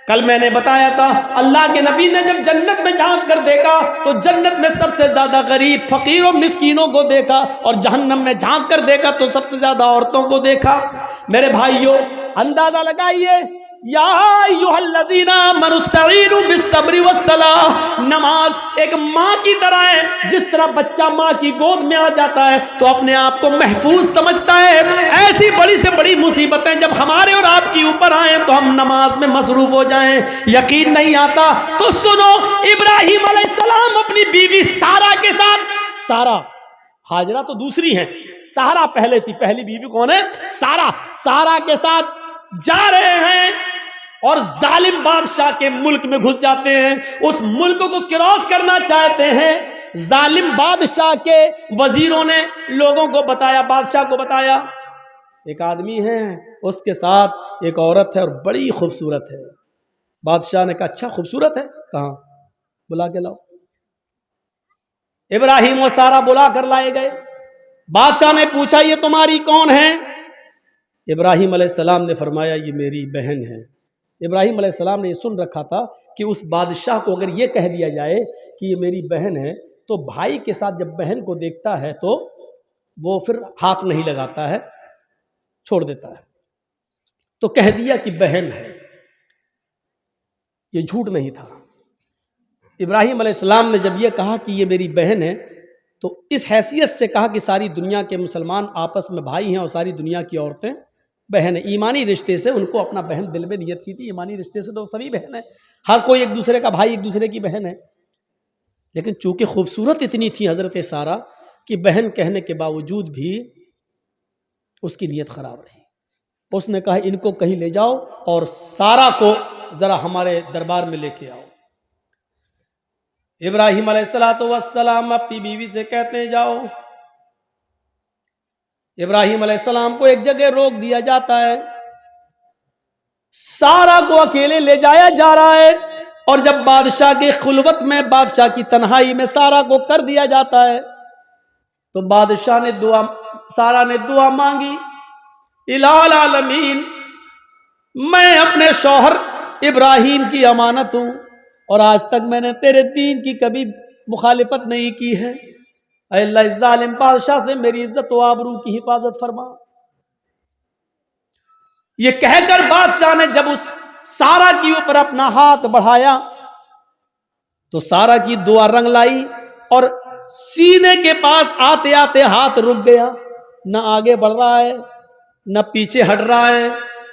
کل میں نے بتایا تھا اللہ کے نبی نے جب جنت میں جھانک کر دیکھا تو جنت میں سب سے زیادہ غریب فقیر اور مسکینوں کو دیکھا، اور جہنم میں جھانک کر دیکھا تو سب سے زیادہ عورتوں کو دیکھا۔ میرے بھائیوں اندازہ لگائیے، یا ایھا الذین آمنوا استعینوا بالصبر والصلاۃ، نماز ایک ماں کی طرح ہے۔ جس طرح بچہ ماں کی گود میں آ جاتا ہے تو اپنے آپ کو محفوظ سمجھتا ہے، ایسی بڑی سے بڑی مصیبتیں جب ہمارے اور آپ کی اوپر آئیں تو ہم نماز میں مصروف ہو جائیں۔ یقین نہیں آتا تو سنو، ابراہیم علیہ السلام اپنی بیوی سارہ کے ساتھ، سارہ ہاجرہ تو دوسری ہیں، سارہ پہلے تھی، پہلی بیوی کون ہے؟ سارہ۔ سارہ کے ساتھ جا رہے ہیں اور ظالم بادشاہ کے ملک میں گھس جاتے ہیں، اس ملک کو کراس کرنا چاہتے ہیں۔ ظالم بادشاہ کے وزیروں نے لوگوں کو بتایا، بادشاہ کو بتایا ایک آدمی ہے، اس کے ساتھ ایک عورت ہے اور بڑی خوبصورت ہے۔ بادشاہ نے کہا اچھا خوبصورت ہے، کہاں؟ بلا کے لاؤ۔ ابراہیم و سارہ بلا کر لائے گئے۔ بادشاہ نے پوچھا یہ تمہاری کون ہے؟ ابراہیم علیہ السلام نے فرمایا یہ میری بہن ہے۔ ابراہیم علیہ السلام نے یہ سن رکھا تھا کہ اس بادشاہ کو اگر یہ کہہ دیا جائے کہ یہ میری بہن ہے تو بھائی کے ساتھ جب بہن کو دیکھتا ہے تو وہ پھر ہاتھ نہیں لگاتا ہے، چھوڑ دیتا ہے۔ تو کہہ دیا کہ بہن ہے، یہ جھوٹ نہیں تھا۔ ابراہیم علیہ السلام نے جب یہ کہا کہ یہ میری بہن ہے تو اس حیثیت سے کہا کہ ساری دنیا کے مسلمان آپس میں بھائی ہیں اور ساری دنیا کی عورتیں بہن ہیں۔ ایمانی رشتے سے ان کو اپنا بہن دل میں نیت کی تھی، ایمانی رشتے سے تو سبھی بہن ہیں، ہر کوئی ایک دوسرے کا بھائی، ایک دوسرے کی بہن ہے۔ لیکن چونکہ خوبصورت اتنی تھی حضرت سارہ کہ بہن کہنے کے باوجود بھی اس کی نیت خراب رہی۔ اس نے کہا ان کو کہیں لے جاؤ اور سارہ کو ذرا ہمارے دربار میں لے کے آؤ۔ ابراہیم علیہ السلام اپنی بیوی سے کہتے ہیں جاؤ۔ ابراہیم علیہ السلام کو ایک جگہ روک دیا جاتا ہے، سارہ کو اکیلے لے جایا جا رہا ہے، اور جب بادشاہ کی خلوت میں، بادشاہ کی تنہائی میں سارہ کو کر دیا جاتا ہے تو بادشاہ نے سارہ نے دعا مانگی، الہ العالمین میں اپنے شوہر ابراہیم کی امانت ہوں اور آج تک میں نے تیرے دین کی کبھی مخالفت نہیں کی ہے، اے اللہ اس ظالم بادشاہ سے میری عزت و آبرو کی حفاظت فرما۔ یہ کہہ کر بادشاہ نے جب اس سارہ کی اوپر اپنا ہاتھ بڑھایا تو سارہ کی دعا رنگ لائی اور سینے کے پاس آتے آتے ہاتھ رک گیا، نہ آگے بڑھ رہا ہے، نہ پیچھے ہٹ رہا ہے،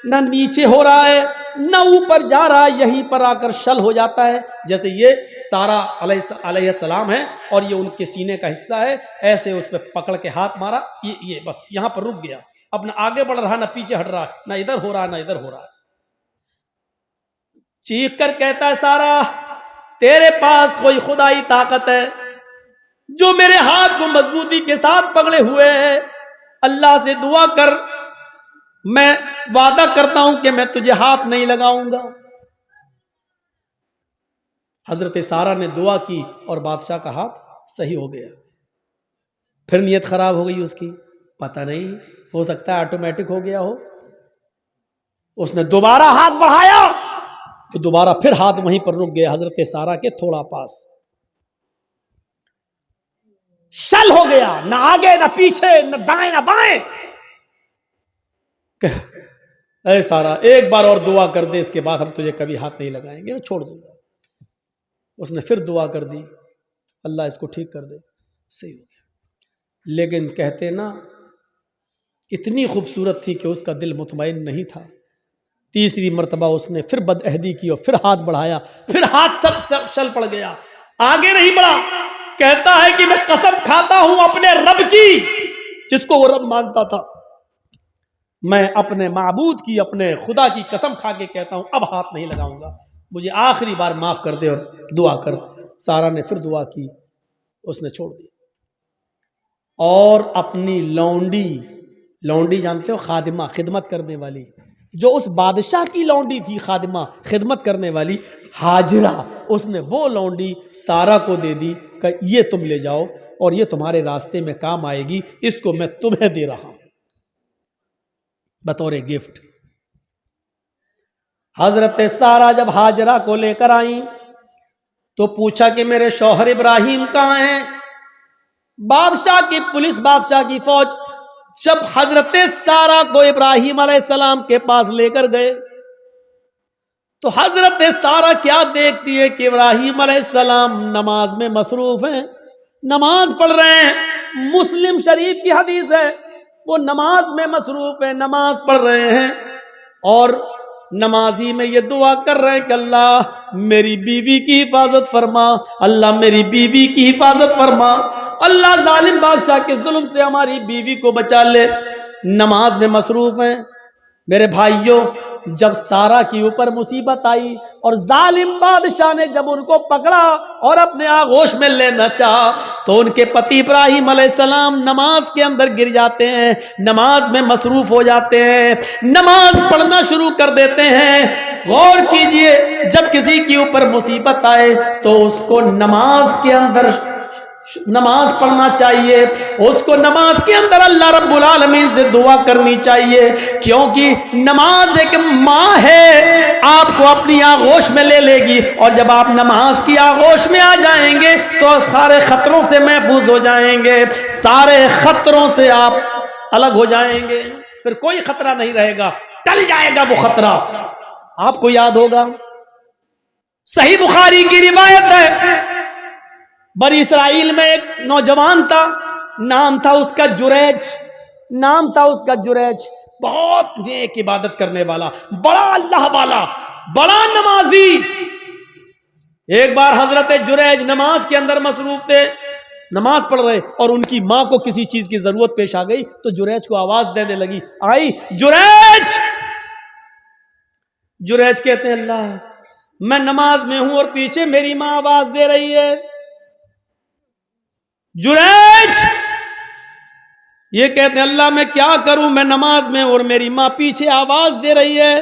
نہ نیچے ہو رہا ہے، نہ اوپر جا رہا ہے، یہیں پر آ کر شل ہو جاتا ہے۔ جیسے یہ سارہ علیہ السلام ہے اور یہ ان کے سینے کا حصہ ہے، ایسے اس پہ پکڑ کے ہاتھ مارا، یہ بس یہاں پر رک گیا، اب نہ آگے بڑھ رہا، نہ پیچھے ہٹ رہا، نہ ادھر ہو رہا، نہ ادھر ہو رہا۔ چیخ کر کہتا ہے سارہ تیرے پاس کوئی خدائی طاقت ہے جو میرے ہاتھ کو مضبوطی کے ساتھ پکڑے ہوئے ہے، اللہ سے دعا کر، میں وعدہ کرتا ہوں کہ میں تجھے ہاتھ نہیں لگاؤں گا۔ حضرت سارہ نے دعا کی اور بادشاہ کا ہاتھ صحیح ہو گیا۔ پھر نیت خراب ہو گئی اس کی، پتہ نہیں، ہو سکتا ہے آٹومیٹک ہو گیا ہو۔ اس نے دوبارہ ہاتھ بڑھایا تو دوبارہ پھر ہاتھ وہیں پر رک گیا، حضرت سارہ کے تھوڑا پاس۔ شل ہو گیا، نہ آگے نہ پیچھے، نہ دائیں نہ بائیں۔ اے سارہ ایک بار اور دعا کر دے، اس کے بعد ہم تجھے کبھی ہاتھ نہیں لگائیں گے، میں چھوڑ دوں گا۔ اس نے پھر دعا کر دی، اللہ اس کو ٹھیک کر دے، صحیح ہو گیا۔ لیکن کہتے نا اتنی خوبصورت تھی کہ اس کا دل مطمئن نہیں تھا۔ تیسری مرتبہ اس نے پھر بد عہدی کی اور پھر ہاتھ بڑھایا، پھر ہاتھ سب شل پڑ گیا، آگے نہیں بڑھا۔ کہتا ہے کہ میں قسم کھاتا ہوں اپنے رب کی، جس کو وہ رب مانتا تھا، میں اپنے معبود کی، اپنے خدا کی قسم کھا کے کہتا ہوں اب ہاتھ نہیں لگاؤں گا، مجھے آخری بار معاف کر دے اور دعا کر۔ سارہ نے پھر دعا کی، اس نے چھوڑ دی اور اپنی لونڈی جانتے ہو، خادمہ، خدمت کرنے والی، جو اس بادشاہ کی لونڈی تھی، خادمہ، خدمت کرنے والی ہاجرہ، اس نے وہ لونڈی سارہ کو دے دی کہ یہ تم لے جاؤ اور یہ تمہارے راستے میں کام آئے گی، اس کو میں تمہیں دے رہا ہوں بطور گفٹ۔ حضرت سارہ جب ہاجرہ کو لے کر آئیں تو پوچھا کہ میرے شوہر ابراہیم کہاں ہیں؟ بادشاہ کی پولیس، بادشاہ کی فوج جب حضرت سارہ کو ابراہیم علیہ السلام کے پاس لے کر گئے تو حضرت سارہ کیا دیکھتی ہے کہ ابراہیم علیہ السلام نماز میں مصروف ہیں، نماز پڑھ رہے ہیں. مسلم شریف کی حدیث ہے، وہ نماز میں مصروف ہیں، نماز پڑھ رہے ہیں، اور نمازی میں یہ دعا کر رہے ہیں کہ اللہ میری بیوی کی حفاظت فرما، اللہ میری بیوی کی حفاظت فرما، اللہ ظالم بادشاہ کے ظلم سے ہماری بیوی کو بچا لے. نماز میں مصروف ہیں. میرے بھائیوں، جب سارہ کے اوپر مصیبت آئی اور ظالم بادشاہ نے جب ان کو پکڑا اور اپنے آغوش میں لینا چاہا تو ان کے پتی ابراہیم علیہ السلام نماز کے اندر گر جاتے ہیں، نماز میں مصروف ہو جاتے ہیں، نماز پڑھنا شروع کر دیتے ہیں. غور کیجئے، جب کسی کے اوپر مصیبت آئے تو اس کو نماز کے اندر نماز پڑھنا چاہیے، اس کو نماز کے اندر اللہ رب العالمین سے دعا کرنی چاہیے، کیونکہ نماز ایک ماں ہے، آپ کو اپنی آغوش میں لے گی، اور جب آپ نماز کی آغوش میں آ جائیں گے تو سارے خطروں سے محفوظ ہو جائیں گے، سارے خطروں سے آپ الگ ہو جائیں گے، پھر کوئی خطرہ نہیں رہے گا، ٹل جائے گا وہ خطرہ. آپ کو یاد ہوگا صحیح بخاری کی روایت ہے، بنی اسرائیل میں ایک نوجوان تھا، نام تھا اس کا جریج، نام تھا اس کا جریج، بہت نیک عبادت کرنے والا، بڑا اللہ والا، بڑا نمازی. ایک بار حضرت جریج نماز کے اندر مصروف تھے، نماز پڑھ رہے، اور ان کی ماں کو کسی چیز کی ضرورت پیش آ گئی تو جریج کو آواز دینے لگی، آئی جریج. جریج کہتے ہیں اللہ میں نماز میں ہوں اور پیچھے میری ماں آواز دے رہی ہے. جریج یہ کہتے ہیں اللہ میں کیا کروں، میں نماز میں اور میری ماں پیچھے آواز دے رہی ہے.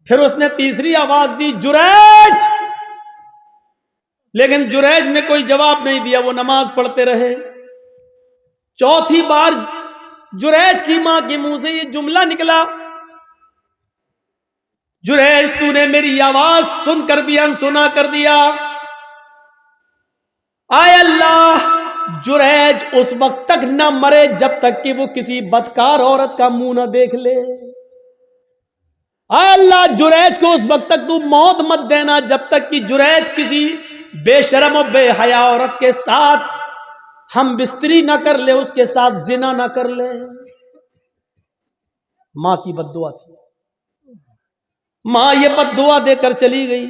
پھر اس نے تیسری آواز دی جریج، لیکن جریج نے کوئی جواب نہیں دیا، وہ نماز پڑھتے رہے. چوتھی بار جریج کی ماں کے منہ سے یہ جملہ نکلا، جریج تو نے میری آواز سن کر بھی انسنا کر دیا. آئے اللہ جریج اس وقت تک نہ مرے جب تک کہ وہ کسی بدکار عورت کا منہ نہ دیکھ لے. آئے اللہ جریج کو اس وقت تک تو موت مت دینا جب تک کہ جریج کسی بے شرم و بے حیا عورت کے ساتھ ہم بستری نہ کر لے، اس کے ساتھ زنا نہ کر لے. ماں کی بد دعا تھی، ماں یہ بد دعا دے کر چلی گئی.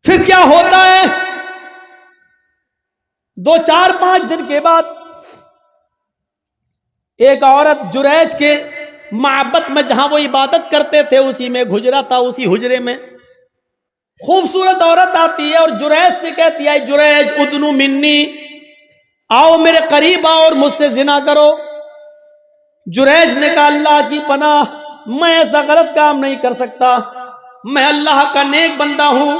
پھر کیا ہوتا ہے، 2-4-5 دن کے بعد ایک عورت جریج کے معبد میں جہاں وہ عبادت کرتے تھے اسی میں حجرہ تھا، اسی حجرے میں خوبصورت عورت آتی ہے اور جریج سے کہتی ہے جریج ادنو منی، آؤ میرے قریب آؤ اور مجھ سے زنا کرو. جریج نے کہا اللہ کی پناہ میں ایسا غلط کام نہیں کر سکتا، میں اللہ کا نیک بندہ ہوں،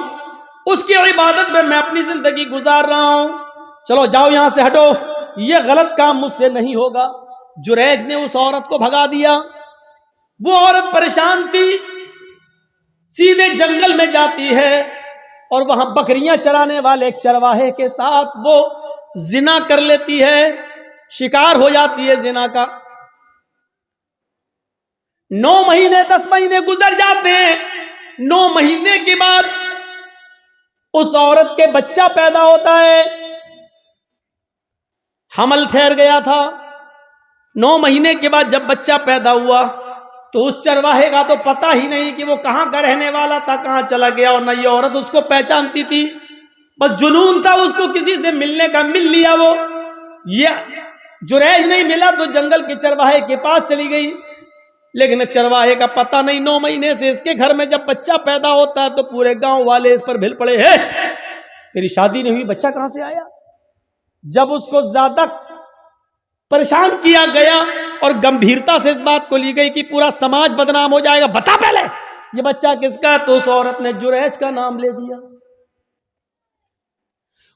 اس کی عبادت میں اپنی زندگی گزار رہا ہوں، چلو جاؤ یہاں سے ہٹو، یہ غلط کام مجھ سے نہیں ہوگا. جریج نے اس عورت کو بھگا دیا. وہ عورت پریشان تھی، سیدھے جنگل میں جاتی ہے اور وہاں بکریاں چرانے والے ایک چرواہے کے ساتھ وہ زنا کر لیتی ہے، شکار ہو جاتی ہے زنا کا. 9 مہینے 10 مہینے گزر جاتے ہیں. 9 مہینے کے بعد اس عورت کے بچہ پیدا ہوتا ہے، حمل ٹھہر گیا تھا. 9 مہینے کے بعد جب بچہ پیدا ہوا تو اس چرواہے کا تو پتہ ہی نہیں کہ وہ کہاں کا رہنے والا تھا، کہاں چلا گیا، اور نہ یہ عورت اس کو پہچانتی تھی. بس جنون تھا اس کو کسی سے ملنے کا، مل لیا. وہ یہ جریج نہیں ملا تو جنگل کے چرواہے کے پاس چلی گئی، لیکن چرواہے کا پتہ نہیں. 9 مہینے سے اس کے گھر میں جب بچہ پیدا ہوتا ہے تو پورے گاؤں والے اس پر بھل پڑے، ہے تیری شادی نہیں ہوئی، بچہ کہاں سے آیا. جب اس کو زیادہ پریشان کیا گیا اور گمبھیرتا سے اس بات کو لی گئی کہ پورا سماج بدنام ہو جائے گا، بتا پہلے یہ بچہ کس کا ہے، تو اس عورت نے جریج کا نام لے دیا.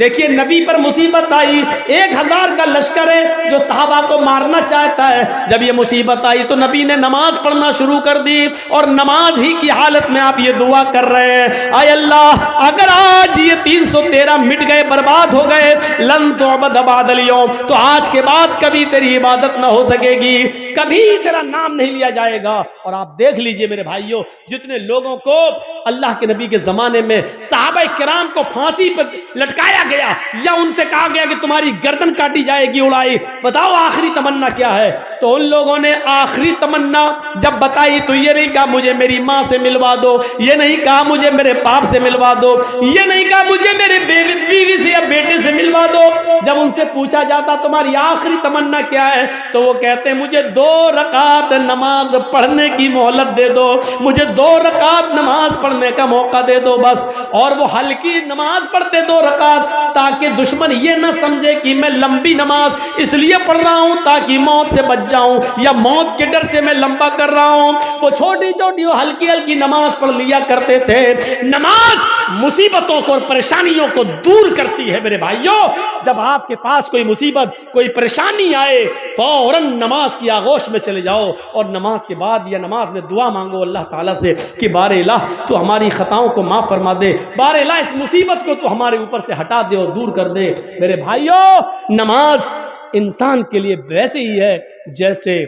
دیکھیے نبی پر مصیبت آئی، 1000 کا لشکر ہے جو صحابہ کو مارنا چاہتا ہے، جب یہ مصیبت آئی تو نبی نے نماز پڑھنا شروع کر دی، اور نماز ہی کی حالت میں آپ یہ دعا کر رہے ہیں، اے اللہ اگر آج یہ 313 مٹ گئے، برباد ہو گئے، لن تعبد بعد اليوم، تو آج کے بعد کبھی تیری عبادت نہ ہو سکے گی، کبھی تیرا نام نہیں لیا جائے گا۔ اور آپ دیکھ لیجئے میرے بھائیوں، جتنے لوگوں کو اللہ کے نبی کے زمانے میں صحابہ کرام کو پھانسی پر لٹکایا گیا یا ان سے کہا گیا کہ تمہاری گردن کاٹی جائے گی، اڑائی، بتاؤ آخری تمنا کیا ہے؟ تو ان لوگوں نے آخری تمنا جب بتائی تو یہ نہیں کہا مجھے میری ماں سے ملوا دو، یہ نہیں کہا مجھے میرے باپ سے ملوا دو، یہ نہیں کہا مجھے میرے بیوی سے یا بیٹے سے ملوا دو۔ جب ان سے پوچھا جاتا تمہاری آخری تمنا کیا ہے تو وہ کہتے ہیں مجھے 2 رکعت نماز پڑھنے کی مہلت دے دو، مجھے 2 رکعت نماز پڑھنے کا موقع دے دو بس۔ اور وہ ہلکی نماز پڑھتے 2 رکعت تاکہ دشمن یہ نہ سمجھے کہ میں لمبی نماز اس لیے پڑھ رہا ہوں تاکہ موت سے بچ جاؤں یا موت کے ڈر سے میں لمبا کر رہا ہوں۔ وہ چھوٹی چھوٹی ہلکی ہلکی نماز پڑھ لیا کرتے تھے۔ نماز مصیبتوں کو اور پریشانیوں کو دور کرتی ہے میرے بھائیوں۔ جب آپ کے پاس کوئی مصیبت کوئی پریشانی آئے فوراً نماز کی آغوش میں چلے جاؤ، اور نماز کے بعد یا نماز میں دعا مانگو اللہ تعالیٰ سے کہ بار الہ تو ہماری خطاؤں کو معاف فرما دے، بار الہ اس مصیبت کو تو ہمارے اوپر سے ہٹا دے اور دور کر دے۔ میرے بھائیوں نماز انسان کے لیے ویسے ہی ہے جیسے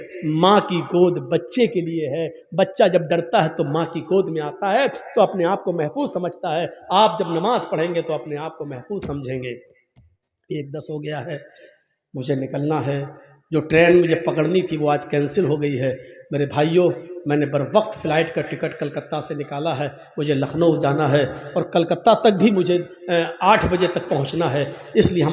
ماں کی گود بچے کے لیے ہے۔ بچہ جب ڈرتا ہے تو ماں کی گود میں آتا ہے تو اپنے آپ کو محفوظ سمجھتا ہے، آپ جب نماز پڑھیں گے تو اپنے آپ کو محفوظ سمجھیں گے۔ 1:10 ہو گیا ہے، مجھے نکلنا ہے، جو ٹرین مجھے پکڑنی تھی وہ آج کینسل ہو گئی ہے۔ میرے بھائیوں میں نے بر وقت فلائٹ کا ٹکٹ کلکتہ سے نکالا ہے، مجھے لکھنؤ جانا ہے اور کلکتہ تک بھی مجھے 8 بجے تک پہنچنا ہے، اس لیے ہم